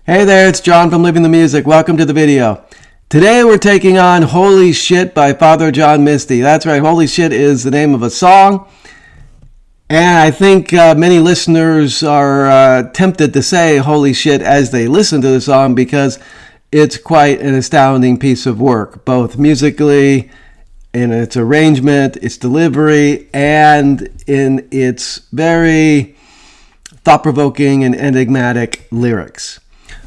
Hey there, it's John from Living the Music. Welcome to the video. Today we're taking on Holy Shit by Father John Misty. That's right, Holy Shit is the name of a song. And I think many listeners are tempted to say holy shit as they listen to the song because it's quite an astounding piece of work, both musically, in its arrangement, its delivery, and in its very thought-provoking and enigmatic lyrics.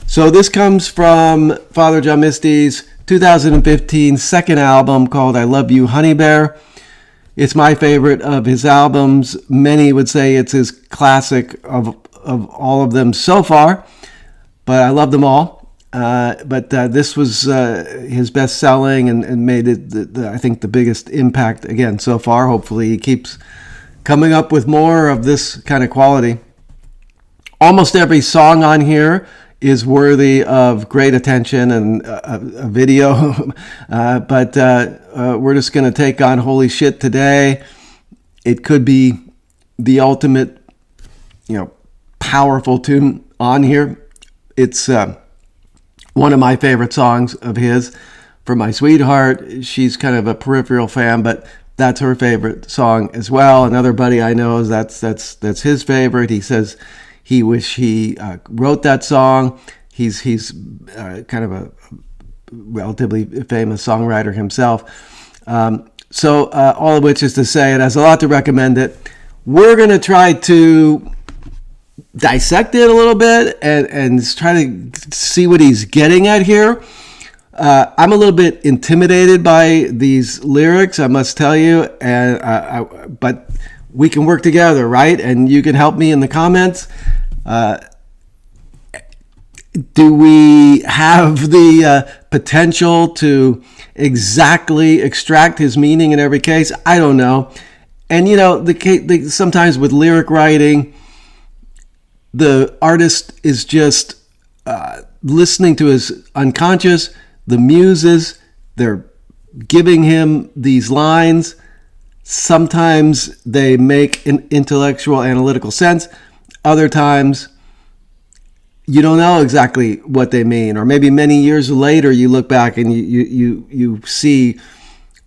So this comes from Father John Misty's 2015 second album called I Love You, Honeybear. It's my favorite of his albums. Many would say it's his classic of all of them so far, but I love them all. But this was his best-selling and made it, I think, the biggest impact, again, so far. Hopefully he keeps coming up with more of this kind of quality. Almost every song on here is worthy of great attention and a video, but we're just going to take on Holy Shit today. It could be the ultimate, powerful tune on here. It's one of my favorite songs of his. For my sweetheart, she's kind of a peripheral fan, but that's her favorite song as well. Another buddy I know, that's his favorite. He says he wish he wrote that song. He's kind of a relatively famous songwriter himself. So all of which is to say it has a lot to recommend it. We're going to try to dissect it a little bit and try to see what he's getting at here. I'm a little bit intimidated by these lyrics, I must tell you, but we can work together, right? And you can help me in the comments. Do we have the potential to exactly extract his meaning in every case? I don't know. And sometimes with lyric writing, the artist is just listening to his unconscious. The muses, they're giving him these lines. Sometimes they make an intellectual, analytical sense. Other times, you don't know exactly what they mean. Or maybe many years later, you look back and you see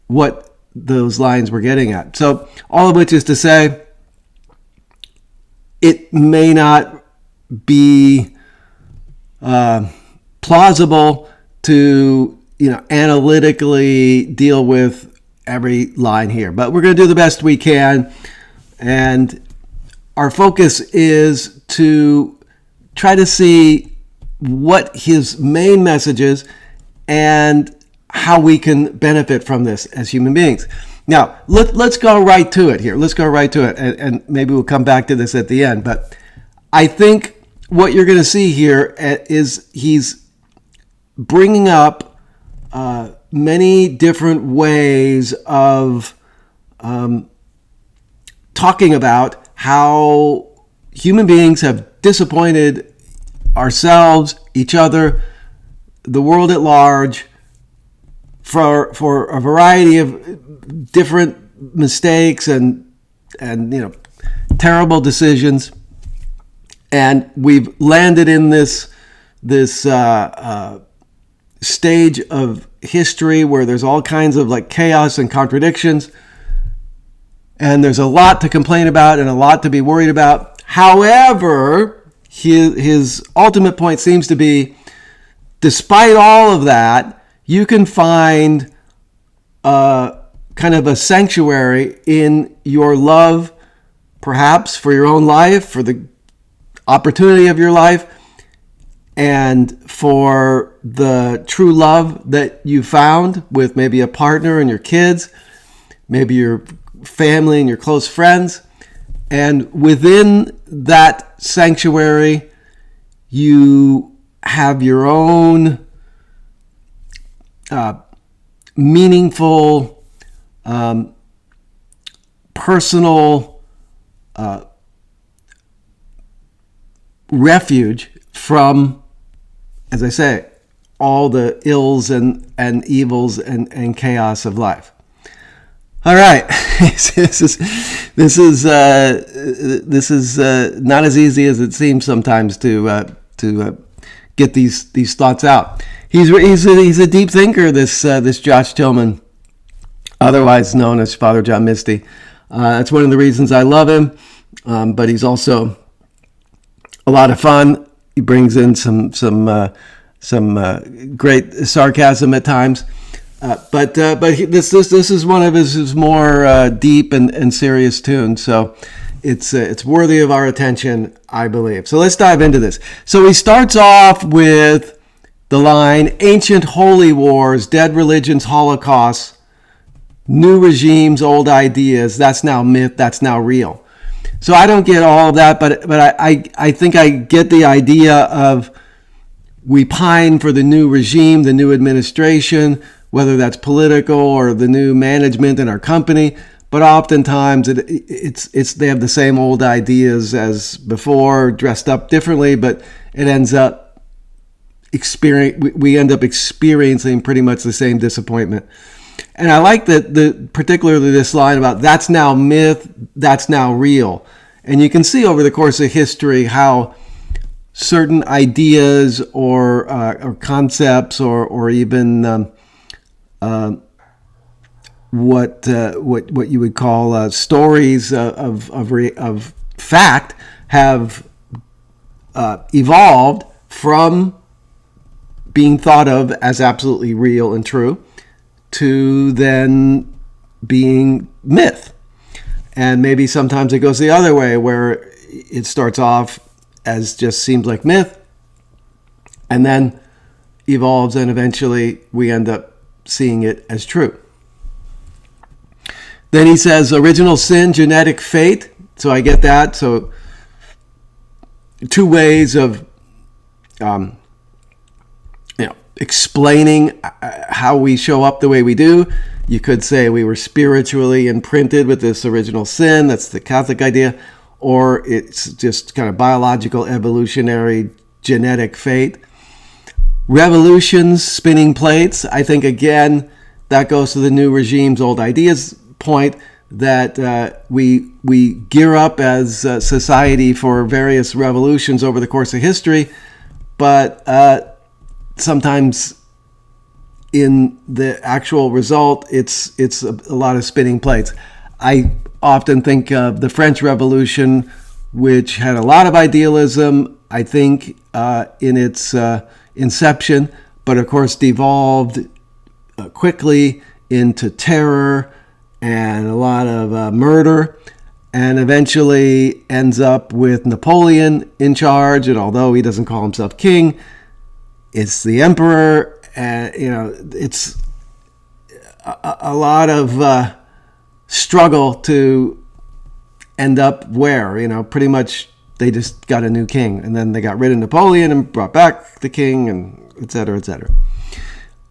what those lines were getting at. So all of which is to say, it may not be plausible to analytically deal with every line here, but we're going to do the best we can, and our focus is to try to see what his main message is and how we can benefit from this as human beings. Now, let's go right to it here. Let's go right to it, and maybe we'll come back to this at the end. But I think what you're going to see here is he's bringing up many different ways of talking about how human beings have disappointed ourselves, each other, the world at large, for a variety of different mistakes and terrible decisions, and we've landed in this stage of history where there's all kinds of chaos and contradictions. And there's a lot to complain about and a lot to be worried about. However, his ultimate point seems to be, despite all of that, you can find kind of a sanctuary in your love, perhaps for your own life, for the opportunity of your life, and for the true love that you found with maybe a partner and your kids, maybe your family and your close friends. And within that sanctuary, you have your own meaningful, personal refuge from, as I say, all the ills and evils and chaos of life. All right, this is not as easy as it seems sometimes to get these thoughts out. He's a deep thinker, this Josh Tillman, otherwise known as Father John Misty. That's one of the reasons I love him, but he's also a lot of fun. He brings in some great sarcasm at times, but this is one of his more deep and serious tunes. So it's worthy of our attention, I believe. So let's dive into this. So he starts off with the line, "Ancient holy wars, dead religions, holocausts, new regimes, old ideas. That's now myth. That's now real." So I don't get all of that, but I think I get the idea of we pine for the new regime, the new administration, whether that's political or the new management in our company. But oftentimes it's they have the same old ideas as before, dressed up differently, but it ends up we end up experiencing pretty much the same disappointment. And I like particularly this line about that's now myth, that's now real. And you can see over the course of history how certain ideas or concepts or even what you would call stories of fact have evolved from being thought of as absolutely real and true to then being myth. And maybe sometimes it goes the other way, where it starts off as just seems like myth and then evolves, and eventually we end up seeing it as true. Then he says original sin, genetic fate. So I get that. So two ways of explaining how we show up the way we do. You could say we were spiritually imprinted with this original sin. That's the Catholic idea. Or it's just kind of biological, evolutionary, genetic fate. Revolutions, spinning plates. I think, again, that goes to the new regime's old ideas point, that we gear up as society for various revolutions over the course of history, but sometimes in the actual result, it's a lot of spinning plates. I often think of the French Revolution, which had a lot of idealism, I think, in its inception, but of course devolved quickly into terror and a lot of murder, and eventually ends up with Napoleon in charge. And although he doesn't call himself king, it's the emperor. And it's a lot of struggle to end up where, pretty much they just got a new king, and then they got rid of Napoleon and brought back the king, and et cetera, et cetera.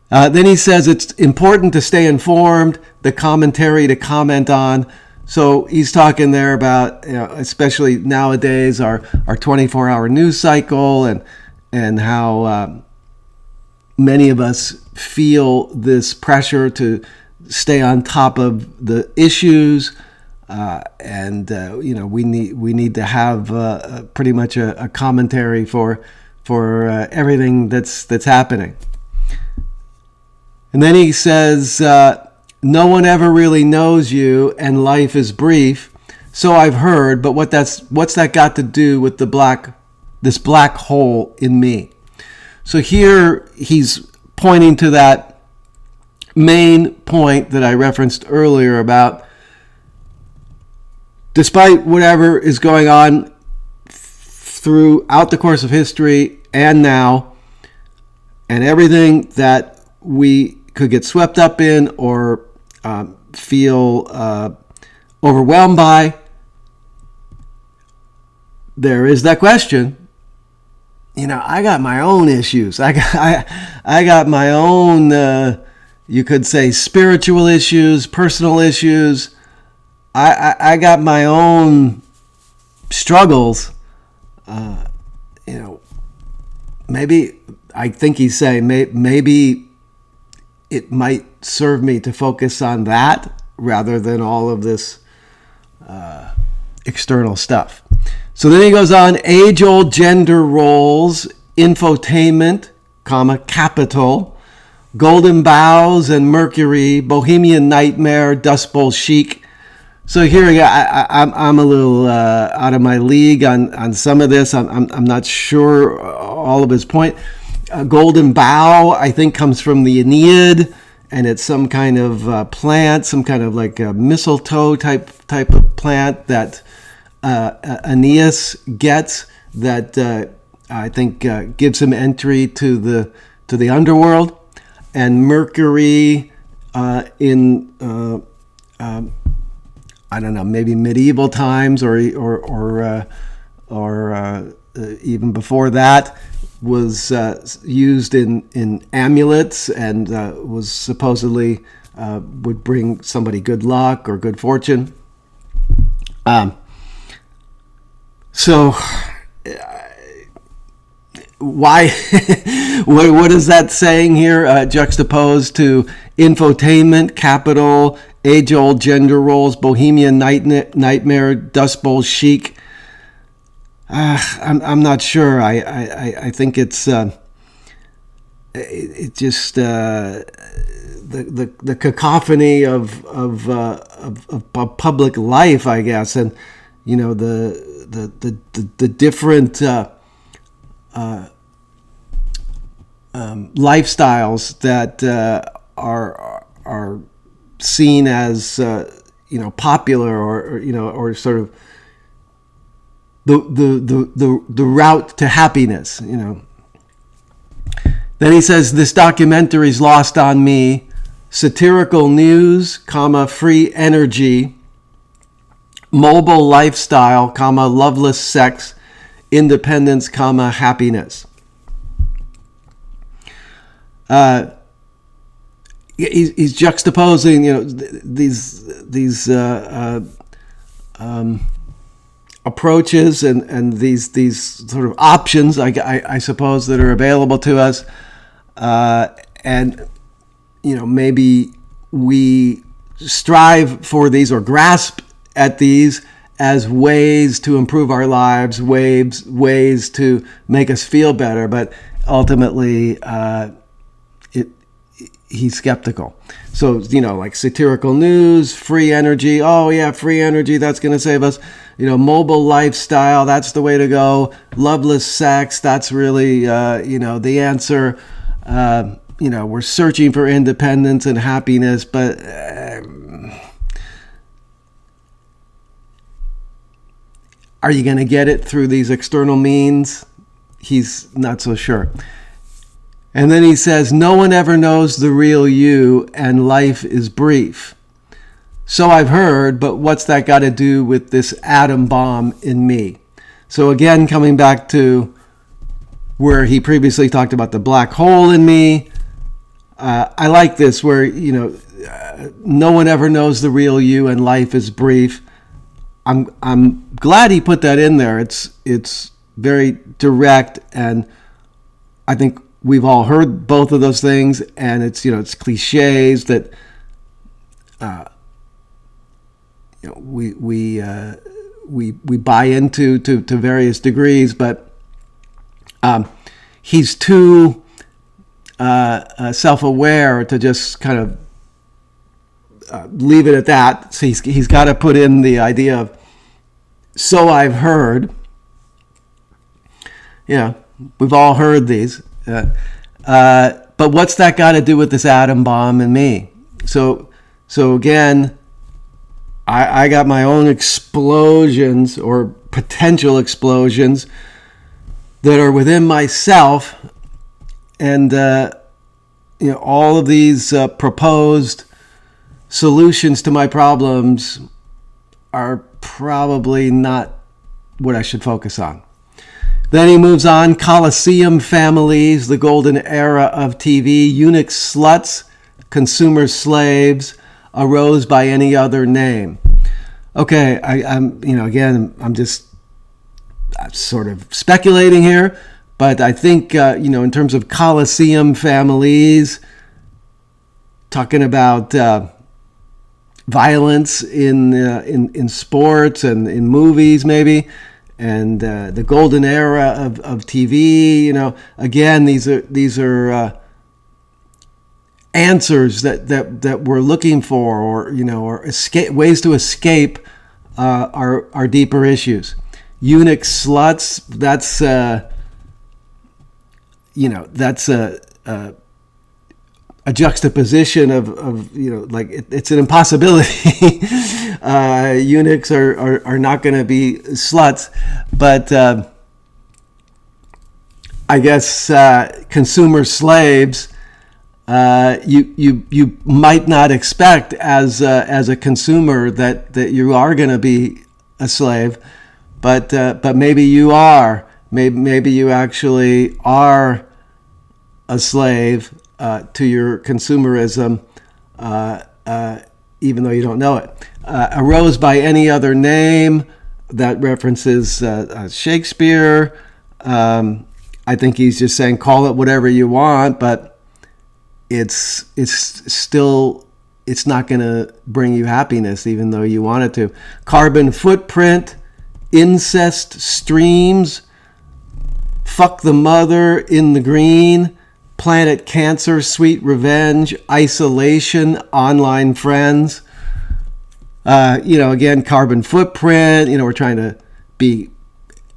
Then he says it's important to stay informed, the commentary to comment on. So he's talking there about, especially nowadays, our 24-hour news cycle and how many of us feel this pressure to stay on top of the issues, and we need to have pretty much a commentary for everything that's happening. And then he says, no one ever really knows you, and life is brief. So I've heard, but what's that got to do with this black hole in me? So here he's pointing to that main point that I referenced earlier about, despite whatever is going on throughout the course of history and now, and everything that we could get swept up in or feel overwhelmed by, there is that question. I got my own issues. I got my own, you could say, spiritual issues, personal issues. I got my own struggles. Maybe, I think he's saying, maybe it might serve me to focus on that rather than all of this external stuff. So then he goes on, age-old gender roles infotainment, comma, capital, golden boughs and Mercury, bohemian nightmare, dust bowl chic. So here I'm a little out of my league on some of this. I'm not sure all of his point. Golden bough, I think, comes from the Aeneid, and it's some kind of plant, some kind of like a mistletoe type of plant that Aeneas gets that I think gives him entry to the underworld. And Mercury in I don't know, maybe medieval times or even before that, was used in amulets and was supposedly would bring somebody good luck or good fortune. So why? What is that saying here? Juxtaposed to infotainment, capital, age-old gender roles, bohemian nightmare, dust bowl chic. I'm not sure. I think it's it just the cacophony of public life, I guess, and you know the different lifestyles that are seen as popular or sort of the route to happiness. Then he says, this documentary is lost on me. Satirical news, comma, free energy, mobile lifestyle, comma, loveless sex, independence, comma, happiness. He's juxtaposing, these approaches and these sort of options, I suppose, that are available to us, and maybe we strive for these or grasp at these as ways to improve our lives, ways to make us feel better, but ultimately he's skeptical. So, like satirical news, free energy. Oh yeah, free energy, that's going to save us. Mobile lifestyle, that's the way to go. Loveless sex, that's really, the answer. We're searching for independence and happiness, but are you going to get it through these external means? He's not so sure. And then he says, no one ever knows the real you, and life is brief. So I've heard, but what's that got to do with this atom bomb in me? So again, coming back to where he previously talked about the black hole in me, I like this where, no one ever knows the real you, and life is brief. I'm glad he put that in there. It's very direct, and I think we've all heard both of those things, and it's cliches that we buy into to various degrees, but he's too self-aware to just kind of leave it at that. So he's got to put in the idea of, so I've heard. We've all heard these. But what's that got to do with this atom bomb and me? So again, I got my own explosions or potential explosions that are within myself, and all of these proposed solutions to my problems are probably not what I should focus on. Then he moves on, Colosseum families, the golden era of TV, eunuch sluts, consumer slaves, arose by any other name. Okay, I'm just sort of speculating here, but I think, in terms of Colosseum families, talking about violence in sports and in movies maybe, the golden era of TV. Again, these are answers that we're looking for, or escape, ways to escape our deeper issues. Eunuch sluts, that's a juxtaposition of like it's an impossibility. Eunuchs are not going to be sluts, but I guess consumer slaves, you might not expect as a consumer that you are going to be a slave, but maybe you are. Maybe you actually are a slave to your consumerism, even though you don't know it. A Rose by Any Other Name, that references Shakespeare. I think he's just saying call it whatever you want, but it's not going to bring you happiness, even though you want it to. Carbon Footprint, Incest Streams, Fuck the Mother in the Green, Planet Cancer, Sweet Revenge, Isolation, Online Friends. Again, Carbon Footprint, we're trying to be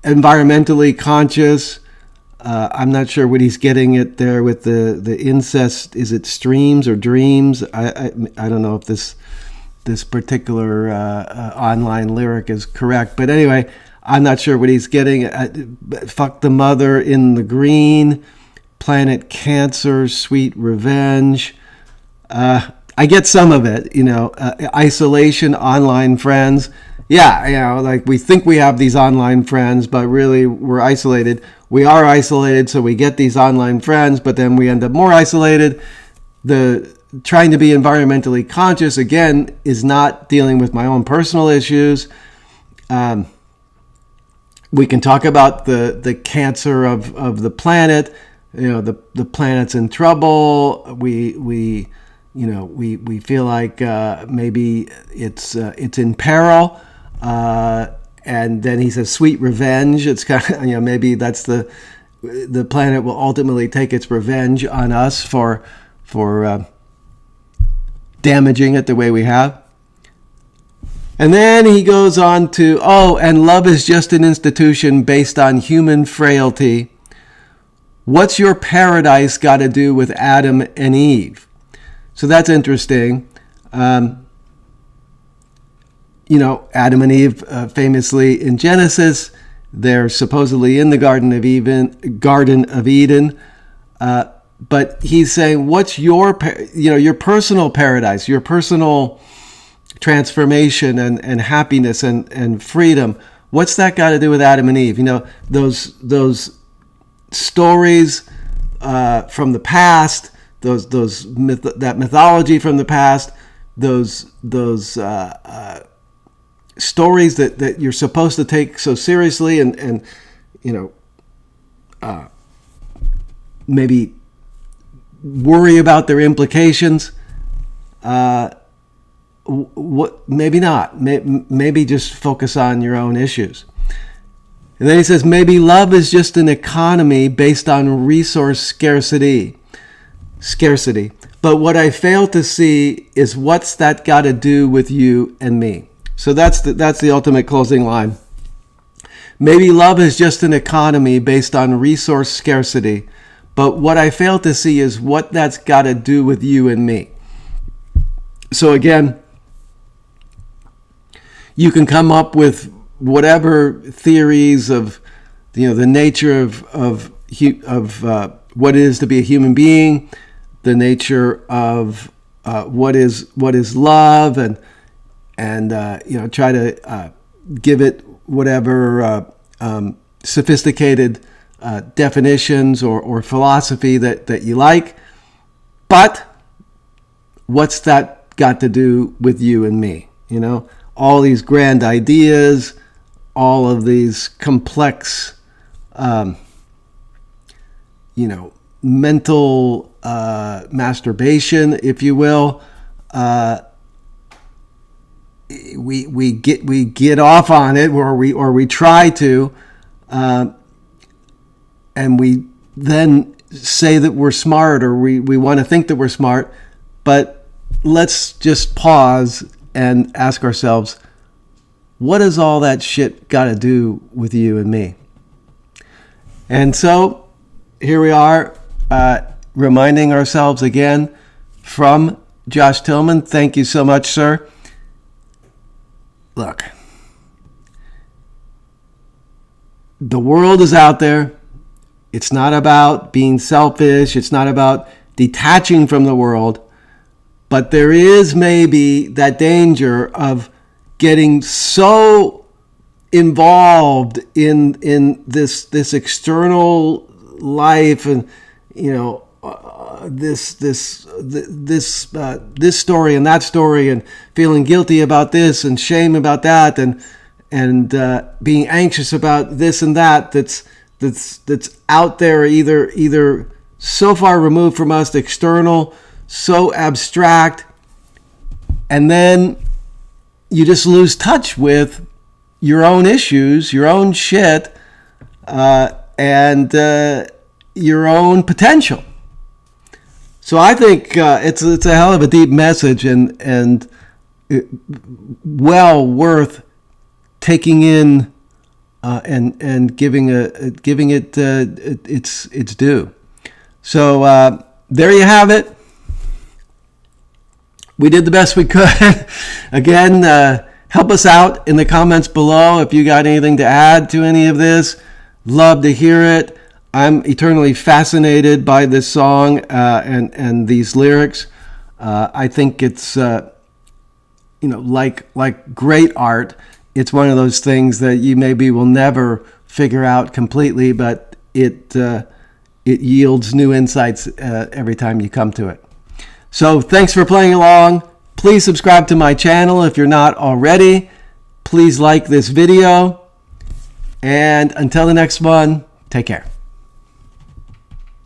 environmentally conscious. I'm not sure what he's getting at there with the incest. Is it streams or dreams? I don't know if this particular online lyric is correct. But anyway, I'm not sure what he's getting at. Fuck the Mother in the Green, Planet Cancer, Sweet Revenge. I get some of it, isolation, online friends. Yeah, like we think we have these online friends, but really we're isolated. We are isolated, so we get these online friends, but then we end up more isolated. The trying to be environmentally conscious, again, is not dealing with my own personal issues. We can talk about the cancer of the planet. The planet's in trouble. We feel like maybe it's in peril. And then he says, "Sweet revenge." It's kind of maybe that's the planet will ultimately take its revenge on us for damaging it the way we have. And then he goes on to, and love is just an institution based on human frailty. What's your paradise got to do with Adam and Eve? So that's interesting. Adam and Eve, famously in Genesis, they're supposedly in the Garden of Eden. But he's saying, what's your personal paradise, your personal transformation and happiness and freedom? What's that got to do with Adam and Eve? Those stories from the past, that mythology from the past, those stories that you're supposed to take so seriously and maybe worry about their implications. Maybe not. Maybe just focus on your own issues. And then he says, maybe love is just an economy based on resource scarcity. But what I fail to see is what's that got to do with you and me. So that's the ultimate closing line. Maybe love is just an economy based on resource scarcity. But what I fail to see is what that's got to do with you and me. So again, you can come up with whatever theories of the nature of what it is to be a human being, the nature of what is love, and try to give it whatever sophisticated definitions or philosophy that you like. But what's that got to do with you and me? All these grand ideas, all of these complex, mental masturbation, if you will. we get off on it, or we try to, and we then say that we're smart, or we want to think that we're smart. But let's just pause and ask ourselves, what does all that shit got to do with you and me? And so here we are, reminding ourselves again from Josh Tillman. Thank you so much, sir. Look, the world is out there. It's not about being selfish. It's not about detaching from the world. But there is maybe that danger of getting so involved in this external life, and this story and that story, and feeling guilty about this and shame about that, and being anxious about this and that that's out there, either so far removed from us, external, so abstract, and then you just lose touch with your own issues, your own shit, and your own potential. So I think it's a hell of a deep message, and well worth taking in and giving it its due. So there you have it. We did the best we could. Again, help us out in the comments below if you got anything to add to any of this. Love to hear it. I'm eternally fascinated by this song and these lyrics. I think it's like great art. It's one of those things that you maybe will never figure out completely, but it yields new insights every time you come to it. So thanks for playing along. Please subscribe to my channel if you're not already. Please like this video. And until the next one, take care.